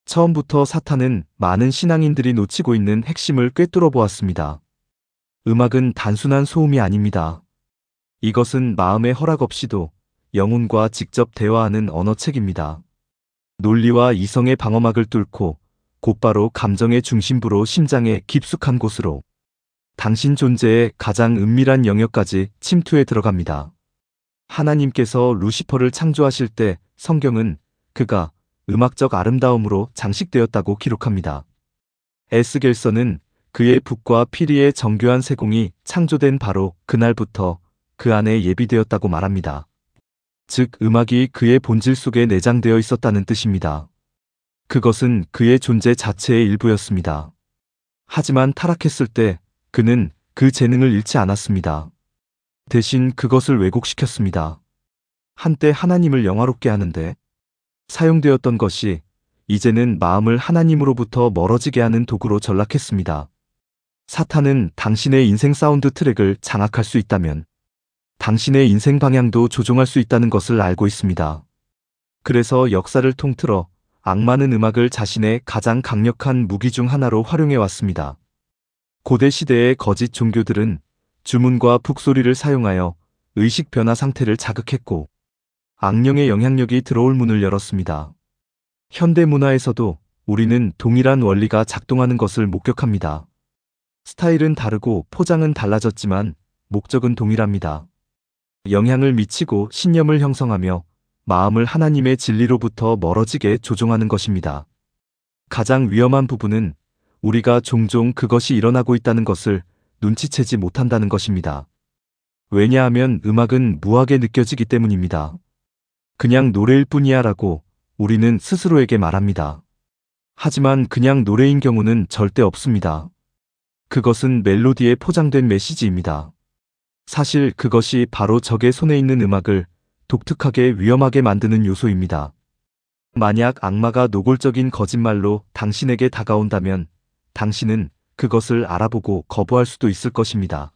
처음부터 사탄은 많은 신앙인들이 놓치고 있는 핵심을 꿰뚫어 보았습니다. 음악은 단순한 소음이 아닙니다. 이것은 마음의 허락 없이도 영혼과 직접 대화하는 언어책입니다. 논리와 이성의 방어막을 뚫고 곧바로 감정의 중심부로 심장의 깊숙한 곳으로 당신 존재의 가장 은밀한 영역까지 침투해 들어갑니다. 하나님께서 루시퍼를 창조하실 때 성경은 그가 음악적 아름다움으로 장식되었다고 기록합니다. 에스겔서는 그의 붓과 피리의 정교한 세공이 창조된 바로 그날부터 그 안에 예비되었다고 말합니다. 즉, 음악이 그의 본질 속에 내장되어 있었다는 뜻입니다. 그것은 그의 존재 자체의 일부였습니다. 하지만 타락했을 때 그는 그 재능을 잃지 않았습니다. 대신 그것을 왜곡시켰습니다. 한때 하나님을 영화롭게 하는데 사용되었던 것이 이제는 마음을 하나님으로부터 멀어지게 하는 도구로 전락했습니다. 사탄은 당신의 인생 사운드 트랙을 장악할 수 있다면 당신의 인생 방향도 조종할 수 있다는 것을 알고 있습니다. 그래서 역사를 통틀어 악마는 음악을 자신의 가장 강력한 무기 중 하나로 활용해 왔습니다. 고대 시대의 거짓 종교들은 주문과 북소리를 사용하여 의식 변화 상태를 자극했고 악령의 영향력이 들어올 문을 열었습니다. 현대 문화에서도 우리는 동일한 원리가 작동하는 것을 목격합니다. 스타일은 다르고 포장은 달라졌지만 목적은 동일합니다. 영향을 미치고 신념을 형성하며 마음을 하나님의 진리로부터 멀어지게 조종하는 것입니다. 가장 위험한 부분은 우리가 종종 그것이 일어나고 있다는 것을 눈치채지 못한다는 것입니다. 왜냐하면 음악은 무하게 느껴지기 때문입니다. 그냥 노래일 뿐이야 라고 우리는 스스로에게 말합니다. 하지만 그냥 노래인 경우는 절대 없습니다. 그것은 멜로디에 포장된 메시지입니다. 사실 그것이 바로 적의 손에 있는 음악을 독특하게 위험하게 만드는 요소입니다. 만약 악마가 노골적인 거짓말로 당신에게 다가온다면 당신은 그것을 알아보고 거부할 수도 있을 것입니다.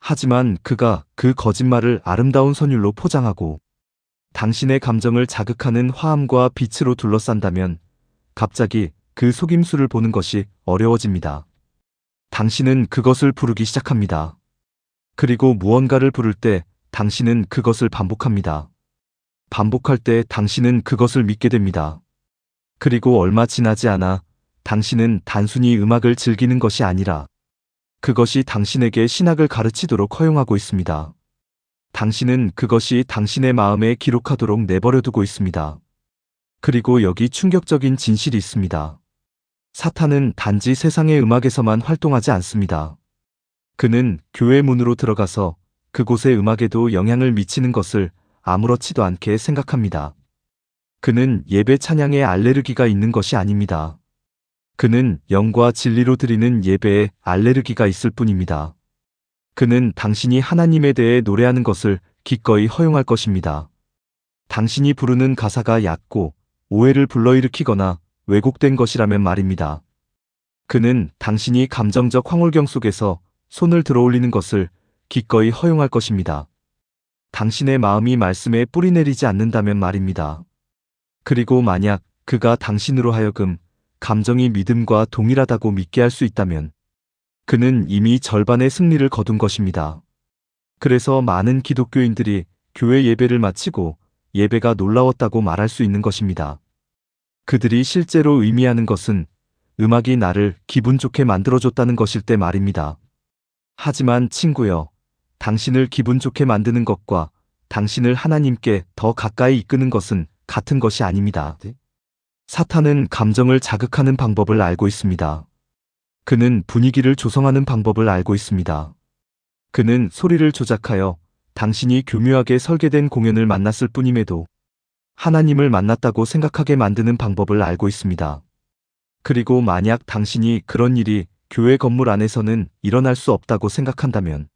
하지만 그가 그 거짓말을 아름다운 선율로 포장하고 당신의 감정을 자극하는 화음과 빛으로 둘러싼다면 갑자기 그 속임수를 보는 것이 어려워집니다. 당신은 그것을 부르기 시작합니다. 그리고 무언가를 부를 때 당신은 그것을 반복합니다. 반복할 때 당신은 그것을 믿게 됩니다. 그리고 얼마 지나지 않아 당신은 단순히 음악을 즐기는 것이 아니라 그것이 당신에게 신학을 가르치도록 허용하고 있습니다. 당신은 그것이 당신의 마음에 기록하도록 내버려두고 있습니다. 그리고 여기 충격적인 진실이 있습니다. 사탄은 단지 세상의 음악에서만 활동하지 않습니다. 그는 교회 문으로 들어가서 그곳의 음악에도 영향을 미치는 것을 아무렇지도 않게 생각합니다. 그는 예배 찬양에 알레르기가 있는 것이 아닙니다. 그는 영과 진리로 드리는 예배에 알레르기가 있을 뿐입니다. 그는 당신이 하나님에 대해 노래하는 것을 기꺼이 허용할 것입니다. 당신이 부르는 가사가 얕고 오해를 불러일으키거나 왜곡된 것이라면 말입니다. 그는 당신이 감정적 황홀경 속에서 손을 들어올리는 것을 기꺼이 허용할 것입니다. 당신의 마음이 말씀에 뿌리내리지 않는다면 말입니다. 그리고 만약 그가 당신으로 하여금 감정이 믿음과 동일하다고 믿게 할 수 있다면 그는 이미 절반의 승리를 거둔 것입니다. 그래서 많은 기독교인들이 교회 예배를 마치고 예배가 놀라웠다고 말할 수 있는 것입니다. 그들이 실제로 의미하는 것은 음악이 나를 기분 좋게 만들어줬다는 것일 때 말입니다. 하지만 친구여, 당신을 기분 좋게 만드는 것과 당신을 하나님께 더 가까이 이끄는 것은 같은 것이 아닙니다. 사탄은 감정을 자극하는 방법을 알고 있습니다. 그는 분위기를 조성하는 방법을 알고 있습니다. 그는 소리를 조작하여 당신이 교묘하게 설계된 공연을 만났을 뿐임에도 하나님을 만났다고 생각하게 만드는 방법을 알고 있습니다. 그리고 만약 당신이 그런 일이 교회 건물 안에서는 일어날 수 없다고 생각한다면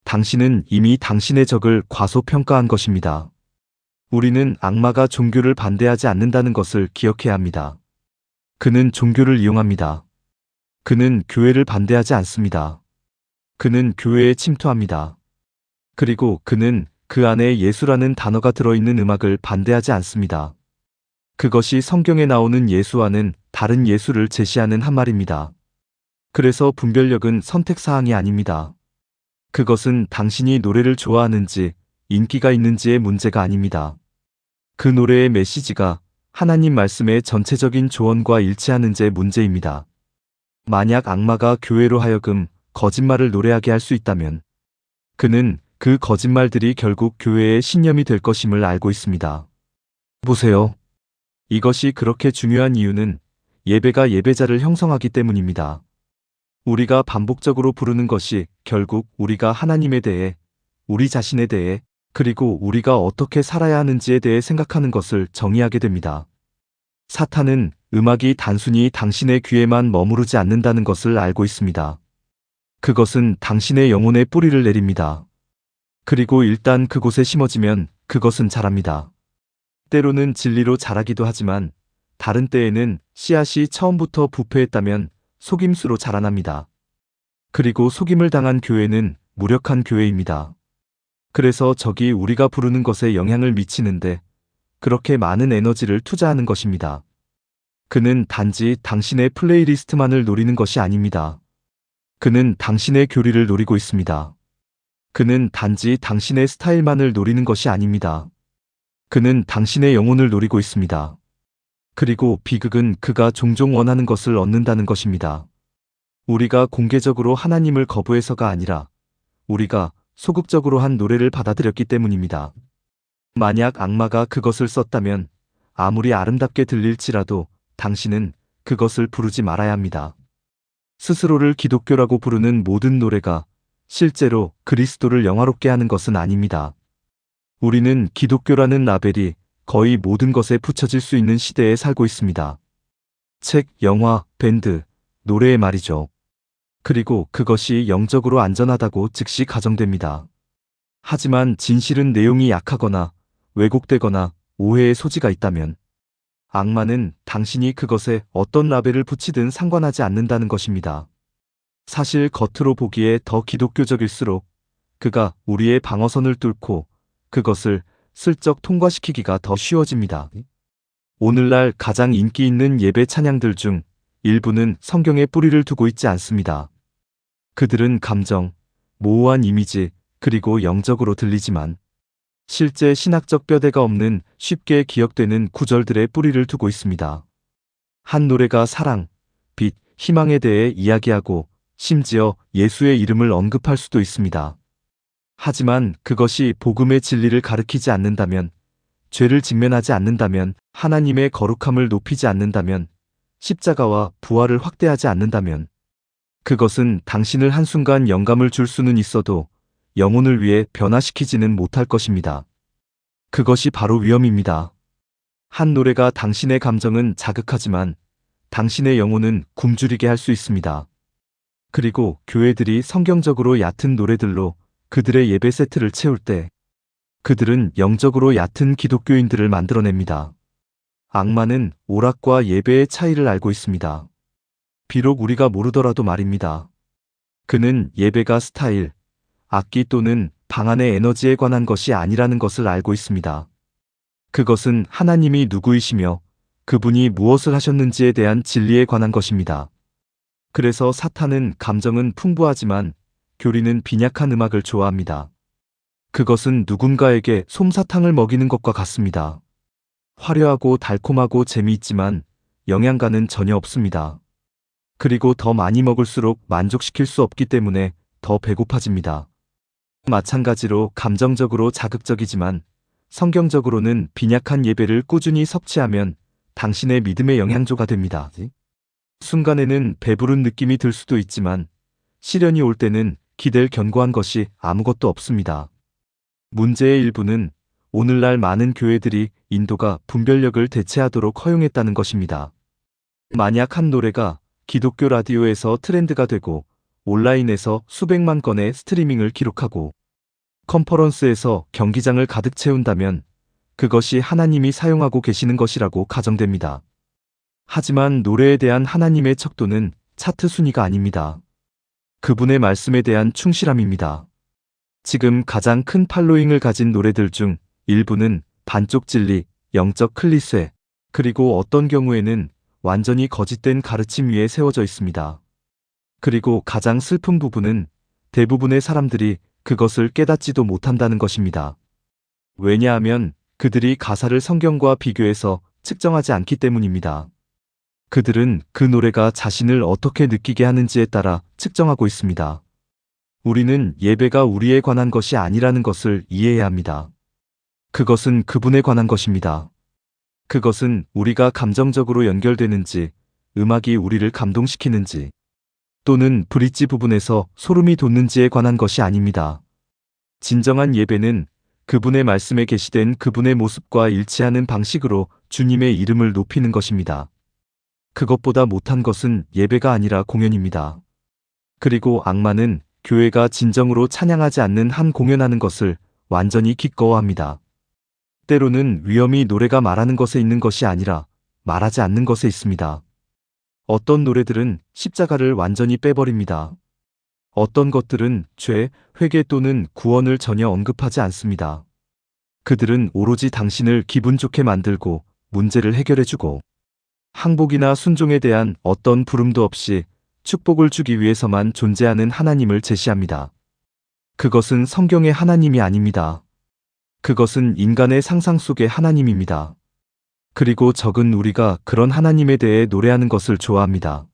당신은 이미 당신의 적을 과소평가한 것입니다. 우리는 악마가 종교를 반대하지 않는다는 것을 기억해야 합니다. 그는 종교를 이용합니다. 그는 교회를 반대하지 않습니다. 그는 교회에 침투합니다. 그리고 그는 그 안에 예수라는 단어가 들어있는 음악을 반대하지 않습니다. 그것이 성경에 나오는 예수와는 다른 예수를 제시하는 한 말입니다. 그래서 분별력은 선택사항이 아닙니다. 그것은 당신이 노래를 좋아하는지 인기가 있는지의 문제가 아닙니다. 그 노래의 메시지가 하나님 말씀의 전체적인 조언과 일치하는지의 문제입니다. 만약 악마가 교회로 하여금 거짓말을 노래하게 할 수 있다면 그는 그 거짓말들이 결국 교회의 신념이 될 것임을 알고 있습니다. 보세요. 이것이 그렇게 중요한 이유는 예배가 예배자를 형성하기 때문입니다. 우리가 반복적으로 부르는 것이 결국 우리가 하나님에 대해, 우리 자신에 대해, 그리고 우리가 어떻게 살아야 하는지에 대해 생각하는 것을 정의하게 됩니다. 사탄은 음악이 단순히 당신의 귀에만 머무르지 않는다는 것을 알고 있습니다. 그것은 당신의 영혼에 뿌리를 내립니다. 그리고 일단 그곳에 심어지면 그것은 자랍니다. 때로는 진리로 자라기도 하지만 다른 때에는 씨앗이 처음부터 부패했다면 속임수로 자라납니다. 그리고 속임을 당한 교회는 무력한 교회입니다. 그래서 적이 우리가 부르는 것에 영향을 미치는데 그렇게 많은 에너지를 투자하는 것입니다. 그는 단지 당신의 플레이리스트만을 노리는 것이 아닙니다. 그는 당신의 교리를 노리고 있습니다. 그는 단지 당신의 스타일만을 노리는 것이 아닙니다. 그는 당신의 영혼을 노리고 있습니다. 그리고 비극은 그가 종종 원하는 것을 얻는다는 것입니다. 우리가 공개적으로 하나님을 거부해서가 아니라 우리가 소극적으로 한 노래를 받아들였기 때문입니다. 만약 악마가 그것을 썼다면 아무리 아름답게 들릴지라도 당신은 그것을 부르지 말아야 합니다. 스스로를 기독교라고 부르는 모든 노래가 실제로 그리스도를 영화롭게 하는 것은 아닙니다. 우리는 기독교라는 라벨이 거의 모든 것에 붙여질 수 있는 시대에 살고 있습니다. 책, 영화, 밴드, 노래의 말이죠. 그리고 그것이 영적으로 안전하다고 즉시 가정됩니다. 하지만 진실은 내용이 약하거나 왜곡되거나 오해의 소지가 있다면 악마는 당신이 그것에 어떤 라벨을 붙이든 상관하지 않는다는 것입니다. 사실 겉으로 보기에 더 기독교적일수록 그가 우리의 방어선을 뚫고 그것을 슬쩍 통과시키기가 더 쉬워집니다. 오늘날 가장 인기 있는 예배 찬양들 중 일부는 성경에 뿌리를 두고 있지 않습니다. 그들은 감정, 모호한 이미지, 그리고 영적으로 들리지만 실제 신학적 뼈대가 없는 쉽게 기억되는 구절들의 뿌리를 두고 있습니다. 한 노래가 사랑, 빛, 희망에 대해 이야기하고 심지어 예수의 이름을 언급할 수도 있습니다. 하지만 그것이 복음의 진리를 가르치지 않는다면, 죄를 직면하지 않는다면, 하나님의 거룩함을 높이지 않는다면, 십자가와 부활을 확대하지 않는다면, 그것은 당신을 한순간 영감을 줄 수는 있어도 영혼을 위해 변화시키지는 못할 것입니다. 그것이 바로 위험입니다. 한 노래가 당신의 감정은 자극하지만 당신의 영혼은 굶주리게 할 수 있습니다. 그리고 교회들이 성경적으로 얕은 노래들로 그들의 예배 세트를 채울 때 그들은 영적으로 얕은 기독교인들을 만들어냅니다. 악마는 오락과 예배의 차이를 알고 있습니다. 비록 우리가 모르더라도 말입니다. 그는 예배가 스타일, 악기 또는 방안의 에너지에 관한 것이 아니라는 것을 알고 있습니다. 그것은 하나님이 누구이시며 그분이 무엇을 하셨는지에 대한 진리에 관한 것입니다. 그래서 사탄은 감정은 풍부하지만 교리는 빈약한 음악을 좋아합니다. 그것은 누군가에게 솜사탕을 먹이는 것과 같습니다. 화려하고 달콤하고 재미있지만 영양가는 전혀 없습니다. 그리고 더 많이 먹을수록 만족시킬 수 없기 때문에 더 배고파집니다. 마찬가지로 감정적으로 자극적이지만 성경적으로는 빈약한 예배를 꾸준히 섭취하면 당신의 믿음의 영양조가 됩니다. 순간에는 배부른 느낌이 들 수도 있지만 시련이 올 때는 기댈 견고한 것이 아무것도 없습니다. 문제의 일부는 오늘날 많은 교회들이 인도가 분별력을 대체하도록 허용했다는 것입니다. 만약 한 노래가 기독교 라디오에서 트렌드가 되고 온라인에서 수백만 건의 스트리밍을 기록하고 컨퍼런스에서 경기장을 가득 채운다면 그것이 하나님이 사용하고 계시는 것이라고 가정됩니다. 하지만 노래에 대한 하나님의 척도는 차트 순위가 아닙니다. 그분의 말씀에 대한 충실함입니다. 지금 가장 큰 팔로잉을 가진 노래들 중 일부는 반쪽 진리, 영적 클리셰, 그리고 어떤 경우에는 완전히 거짓된 가르침 위에 세워져 있습니다. 그리고 가장 슬픈 부분은 대부분의 사람들이 그것을 깨닫지도 못한다는 것입니다. 왜냐하면 그들이 가사를 성경과 비교해서 측정하지 않기 때문입니다. 그들은 그 노래가 자신을 어떻게 느끼게 하는지에 따라 측정하고 있습니다. 우리는 예배가 우리에 관한 것이 아니라는 것을 이해해야 합니다. 그것은 그분에 관한 것입니다. 그것은 우리가 감정적으로 연결되는지, 음악이 우리를 감동시키는지, 또는 브릿지 부분에서 소름이 돋는지에 관한 것이 아닙니다. 진정한 예배는 그분의 말씀에 계시된 그분의 모습과 일치하는 방식으로 주님의 이름을 높이는 것입니다. 그것보다 못한 것은 예배가 아니라 공연입니다. 그리고 악마는 교회가 진정으로 찬양하지 않는 한 공연하는 것을 완전히 기꺼워합니다. 때로는 위험이 노래가 말하는 것에 있는 것이 아니라 말하지 않는 것에 있습니다. 어떤 노래들은 십자가를 완전히 빼버립니다. 어떤 것들은 죄, 회개 또는 구원을 전혀 언급하지 않습니다. 그들은 오로지 당신을 기분 좋게 만들고 문제를 해결해주고 항복이나 순종에 대한 어떤 부름도 없이 축복을 주기 위해서만 존재하는 하나님을 제시합니다. 그것은 성경의 하나님이 아닙니다. 그것은 인간의 상상 속의 하나님입니다. 그리고 적은 우리가 그런 하나님에 대해 노래하는 것을 좋아합니다.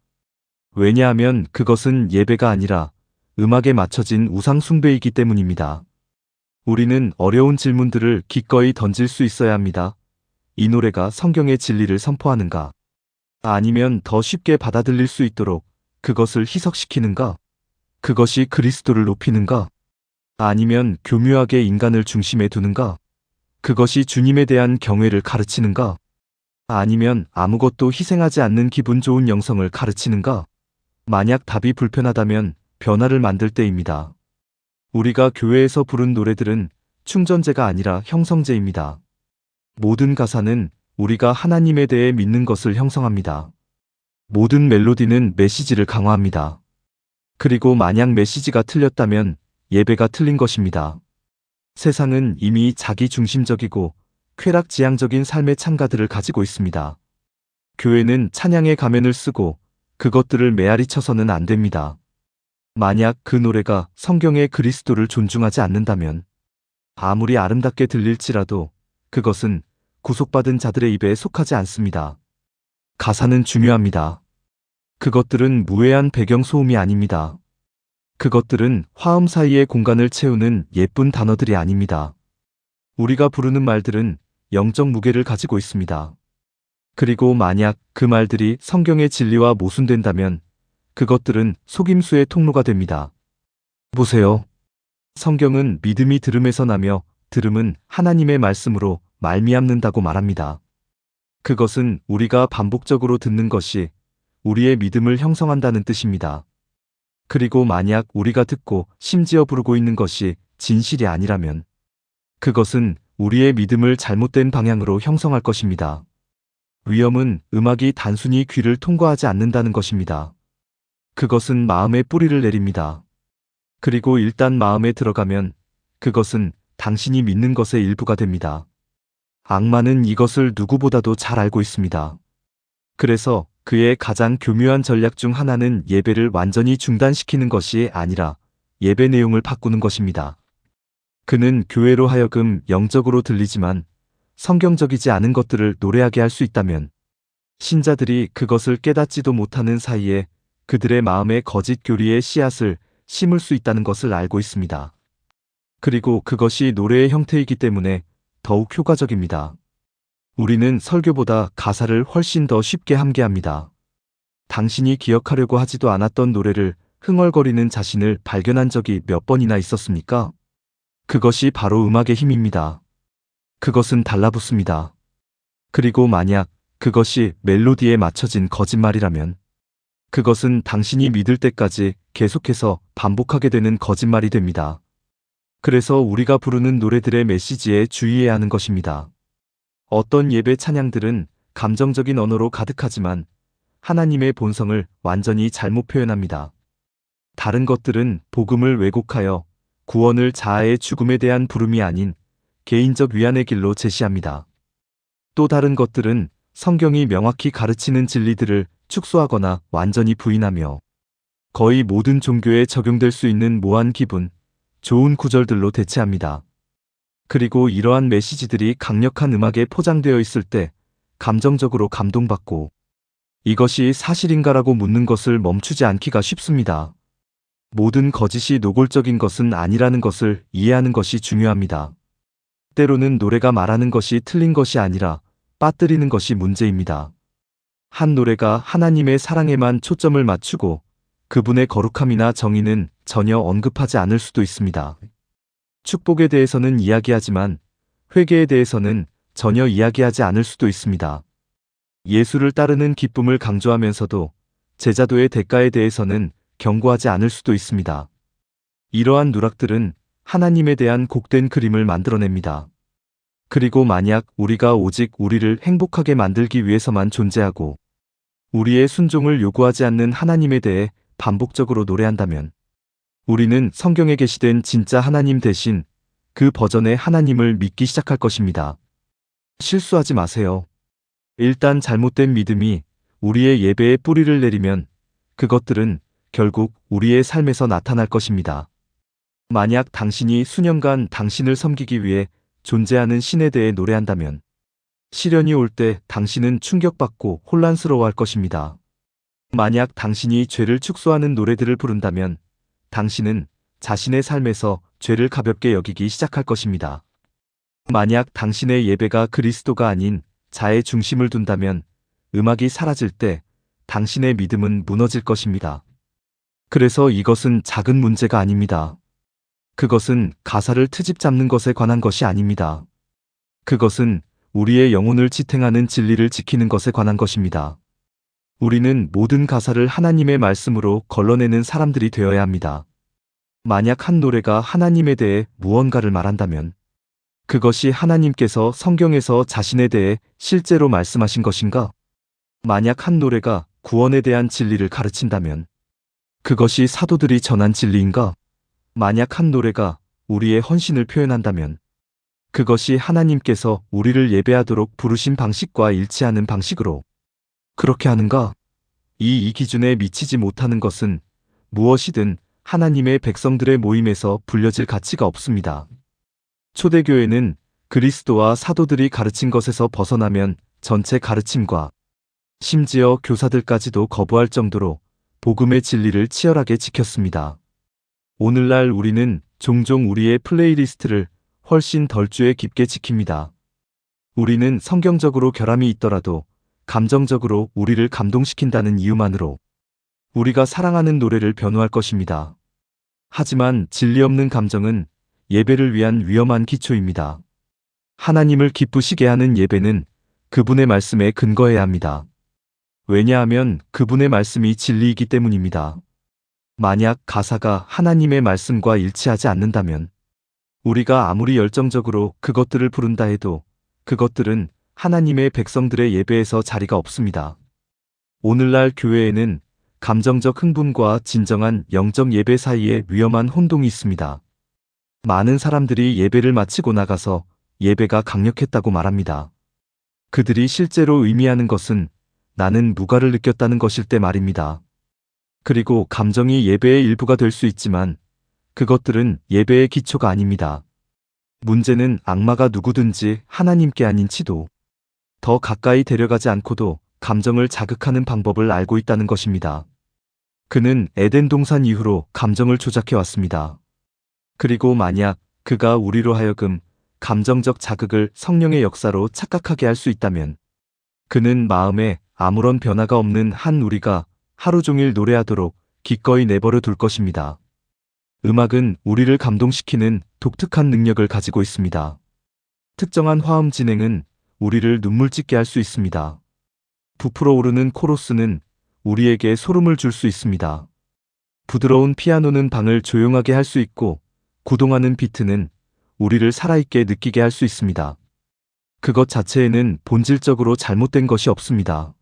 왜냐하면 그것은 예배가 아니라 음악에 맞춰진 우상 숭배이기 때문입니다. 우리는 어려운 질문들을 기꺼이 던질 수 있어야 합니다. 이 노래가 성경의 진리를 선포하는가? 아니면 더 쉽게 받아들일 수 있도록 그것을 희석시키는가? 그것이 그리스도를 높이는가? 아니면 교묘하게 인간을 중심에 두는가? 그것이 주님에 대한 경외를 가르치는가? 아니면 아무것도 희생하지 않는 기분 좋은 영성을 가르치는가? 만약 답이 불편하다면 변화를 만들 때입니다. 우리가 교회에서 부른 노래들은 충전재가 아니라 형성재입니다. 모든 가사는 우리가 하나님에 대해 믿는 것을 형성합니다. 모든 멜로디는 메시지를 강화합니다. 그리고 만약 메시지가 틀렸다면 예배가 틀린 것입니다. 세상은 이미 자기 중심적이고 쾌락지향적인 삶의 찬가들을 가지고 있습니다. 교회는 찬양의 가면을 쓰고 그것들을 메아리 쳐서는 안 됩니다. 만약 그 노래가 성경의 그리스도를 존중하지 않는다면 아무리 아름답게 들릴지라도 그것은 구속받은 자들의 입에 속하지 않습니다. 가사는 중요합니다. 그것들은 무해한 배경 소음이 아닙니다. 그것들은 화음 사이의 공간을 채우는 예쁜 단어들이 아닙니다. 우리가 부르는 말들은 영적 무게를 가지고 있습니다. 그리고 만약 그 말들이 성경의 진리와 모순된다면 그것들은 속임수의 통로가 됩니다. 보세요. 성경은 믿음이 들음에서 나며 들음은 하나님의 말씀으로 말미암는다고 말합니다. 그것은 우리가 반복적으로 듣는 것이 우리의 믿음을 형성한다는 뜻입니다. 그리고 만약 우리가 듣고 심지어 부르고 있는 것이 진실이 아니라면 그것은 우리의 믿음을 잘못된 방향으로 형성할 것입니다. 위험은 음악이 단순히 귀를 통과하지 않는다는 것입니다. 그것은 마음의 뿌리를 내립니다. 그리고 일단 마음에 들어가면 그것은 당신이 믿는 것의 일부가 됩니다. 악마는 이것을 누구보다도 잘 알고 있습니다. 그래서 그의 가장 교묘한 전략 중 하나는 예배를 완전히 중단시키는 것이 아니라 예배 내용을 바꾸는 것입니다. 그는 교회로 하여금 영적으로 들리지만 성경적이지 않은 것들을 노래하게 할 수 있다면 신자들이 그것을 깨닫지도 못하는 사이에 그들의 마음에 거짓 교리의 씨앗을 심을 수 있다는 것을 알고 있습니다. 그리고 그것이 노래의 형태이기 때문에 더욱 효과적입니다. 우리는 설교보다 가사를 훨씬 더 쉽게 함께합니다. 당신이 기억하려고 하지도 않았던 노래를 흥얼거리는 자신을 발견한 적이 몇 번이나 있었습니까? 그것이 바로 음악의 힘입니다. 그것은 달라붙습니다. 그리고 만약 그것이 멜로디에 맞춰진 거짓말이라면 그것은 당신이 믿을 때까지 계속해서 반복하게 되는 거짓말이 됩니다. 그래서 우리가 부르는 노래들의 메시지에 주의해야 하는 것입니다. 어떤 예배 찬양들은 감정적인 언어로 가득하지만 하나님의 본성을 완전히 잘못 표현합니다. 다른 것들은 복음을 왜곡하여 구원을 자아의 죽음에 대한 부름이 아닌 개인적 위안의 길로 제시합니다. 또 다른 것들은 성경이 명확히 가르치는 진리들을 축소하거나 완전히 부인하며 거의 모든 종교에 적용될 수 있는 모한 기분, 좋은 구절들로 대체합니다. 그리고 이러한 메시지들이 강력한 음악에 포장되어 있을 때 감정적으로 감동받고 이것이 사실인가라고 묻는 것을 멈추지 않기가 쉽습니다. 모든 거짓이 노골적인 것은 아니라는 것을 이해하는 것이 중요합니다. 때로는 노래가 말하는 것이 틀린 것이 아니라 빠뜨리는 것이 문제입니다. 한 노래가 하나님의 사랑에만 초점을 맞추고 그분의 거룩함이나 정의는 전혀 언급하지 않을 수도 있습니다. 축복에 대해서는 이야기하지만 회개에 대해서는 전혀 이야기하지 않을 수도 있습니다. 예수를 따르는 기쁨을 강조하면서도 제자도의 대가에 대해서는 경고하지 않을 수도 있습니다. 이러한 누락들은 하나님에 대한 곡된 그림을 만들어냅니다. 그리고 만약 우리가 오직 우리를 행복하게 만들기 위해서만 존재하고 우리의 순종을 요구하지 않는 하나님에 대해 반복적으로 노래한다면 우리는 성경에 계시된 진짜 하나님 대신 그 버전의 하나님을 믿기 시작할 것입니다. 실수하지 마세요. 일단 잘못된 믿음이 우리의 예배에 뿌리를 내리면 그것들은 결국 우리의 삶에서 나타날 것입니다. 만약 당신이 수년간 당신을 섬기기 위해 존재하는 신에 대해 노래한다면 시련이 올 때 당신은 충격받고 혼란스러워할 것입니다. 만약 당신이 죄를 축소하는 노래들을 부른다면 당신은 자신의 삶에서 죄를 가볍게 여기기 시작할 것입니다. 만약 당신의 예배가 그리스도가 아닌 자의 중심을 둔다면 음악이 사라질 때 당신의 믿음은 무너질 것입니다. 그래서 이것은 작은 문제가 아닙니다. 그것은 가사를 트집 잡는 것에 관한 것이 아닙니다. 그것은 우리의 영혼을 지탱하는 진리를 지키는 것에 관한 것입니다. 우리는 모든 가사를 하나님의 말씀으로 걸러내는 사람들이 되어야 합니다. 만약 한 노래가 하나님에 대해 무언가를 말한다면 그것이 하나님께서 성경에서 자신에 대해 실제로 말씀하신 것인가? 만약 한 노래가 구원에 대한 진리를 가르친다면 그것이 사도들이 전한 진리인가? 만약 한 노래가 우리의 헌신을 표현한다면 그것이 하나님께서 우리를 예배하도록 부르신 방식과 일치하는 방식으로 그렇게 하는가? 이 기준에 미치지 못하는 것은 무엇이든 하나님의 백성들의 모임에서 불려질 가치가 없습니다. 초대교회는 그리스도와 사도들이 가르친 것에서 벗어나면 전체 가르침과 심지어 교사들까지도 거부할 정도로 복음의 진리를 치열하게 지켰습니다. 오늘날 우리는 종종 우리의 플레이리스트를 훨씬 덜 주에 깊게 지킵니다. 우리는 성경적으로 결함이 있더라도 감정적으로 우리를 감동시킨다는 이유만으로 우리가 사랑하는 노래를 변호할 것입니다. 하지만 진리 없는 감정은 예배를 위한 위험한 기초입니다. 하나님을 기쁘시게 하는 예배는 그분의 말씀에 근거해야 합니다. 왜냐하면 그분의 말씀이 진리이기 때문입니다. 만약 가사가 하나님의 말씀과 일치하지 않는다면 우리가 아무리 열정적으로 그것들을 부른다 해도 그것들은 하나님의 백성들의 예배에서 자리가 없습니다. 오늘날 교회에는 감정적 흥분과 진정한 영적 예배 사이에 위험한 혼동이 있습니다. 많은 사람들이 예배를 마치고 나가서 예배가 강력했다고 말합니다. 그들이 실제로 의미하는 것은 나는 무가를 느꼈다는 것일 때 말입니다. 그리고 감정이 예배의 일부가 될 수 있지만 그것들은 예배의 기초가 아닙니다. 문제는 악마가 누구든지 하나님께 아닌 치도 더 가까이 데려가지 않고도 감정을 자극하는 방법을 알고 있다는 것입니다. 그는 에덴 동산 이후로 감정을 조작해 왔습니다. 그리고 만약 그가 우리로 하여금 감정적 자극을 성령의 역사로 착각하게 할 수 있다면 그는 마음에 아무런 변화가 없는 한 우리가 하루 종일 노래하도록 기꺼이 내버려 둘 것입니다. 음악은 우리를 감동시키는 독특한 능력을 가지고 있습니다. 특정한 화음 진행은 우리를 눈물 짓게 할 수 있습니다. 부풀어 오르는 코러스는 우리에게 소름을 줄 수 있습니다. 부드러운 피아노는 방을 조용하게 할 수 있고 구동하는 비트는 우리를 살아있게 느끼게 할 수 있습니다. 그것 자체에는 본질적으로 잘못된 것이 없습니다.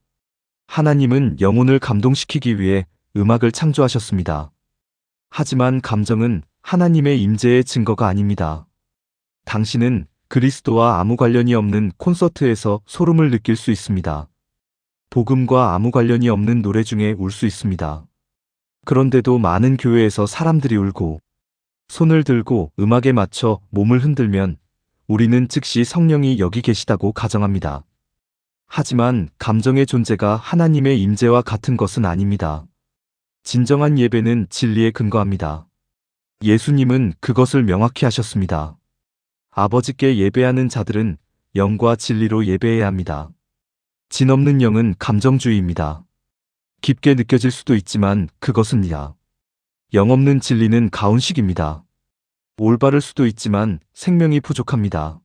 하나님은 영혼을 감동시키기 위해 음악을 창조하셨습니다. 하지만 감정은 하나님의 임재의 증거가 아닙니다. 당신은 그리스도와 아무 관련이 없는 콘서트에서 소름을 느낄 수 있습니다. 복음과 아무 관련이 없는 노래 중에 울 수 있습니다. 그런데도 많은 교회에서 사람들이 울고 손을 들고 음악에 맞춰 몸을 흔들면 우리는 즉시 성령이 여기 계시다고 가정합니다. 하지만 감정의 존재가 하나님의 임재와 같은 것은 아닙니다. 진정한 예배는 진리에 근거합니다. 예수님은 그것을 명확히 하셨습니다. 아버지께 예배하는 자들은 영과 진리로 예배해야 합니다. 진 없는 영은 감정주의입니다. 깊게 느껴질 수도 있지만 그것은 영 없는 진리는 가운식입니다. 올바를 수도 있지만 생명이 부족합니다.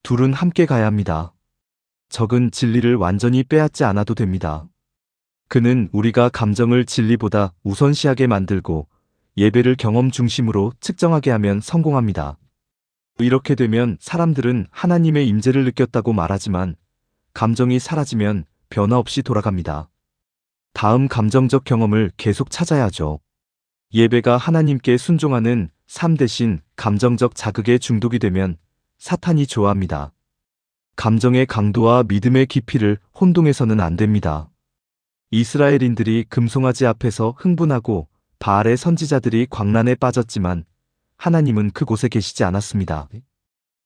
둘은 함께 가야 합니다. 적은 진리를 완전히 빼앗지 않아도 됩니다. 그는 우리가 감정을 진리보다 우선시하게 만들고 예배를 경험 중심으로 측정하게 하면 성공합니다. 이렇게 되면 사람들은 하나님의 임재를 느꼈다고 말하지만 감정이 사라지면 변화 없이 돌아갑니다. 다음 감정적 경험을 계속 찾아야죠. 예배가 하나님께 순종하는 삶 대신 감정적 자극에 중독이 되면 사탄이 좋아합니다. 감정의 강도와 믿음의 깊이를 혼동해서는 안 됩니다. 이스라엘인들이 금송아지 앞에서 흥분하고 바알의 선지자들이 광란에 빠졌지만 하나님은 그곳에 계시지 않았습니다.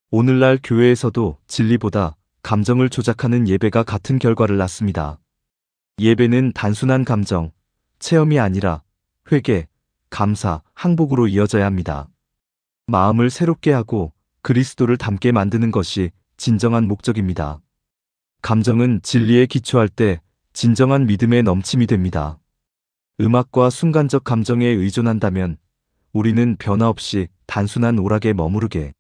오늘날 교회에서도 진리보다 감정을 조작하는 예배가 같은 결과를 낳습니다. 예배는 단순한 감정, 체험이 아니라 회개, 감사, 항복으로 이어져야 합니다. 마음을 새롭게 하고 그리스도를 닮게 만드는 것이 진정한 목적입니다. 감정은 진리에 기초할 때 진정한 믿음의 넘침이 됩니다. 음악과 순간적 감정에 의존한다면 우리는 변화 없이 단순한 오락에 머무르게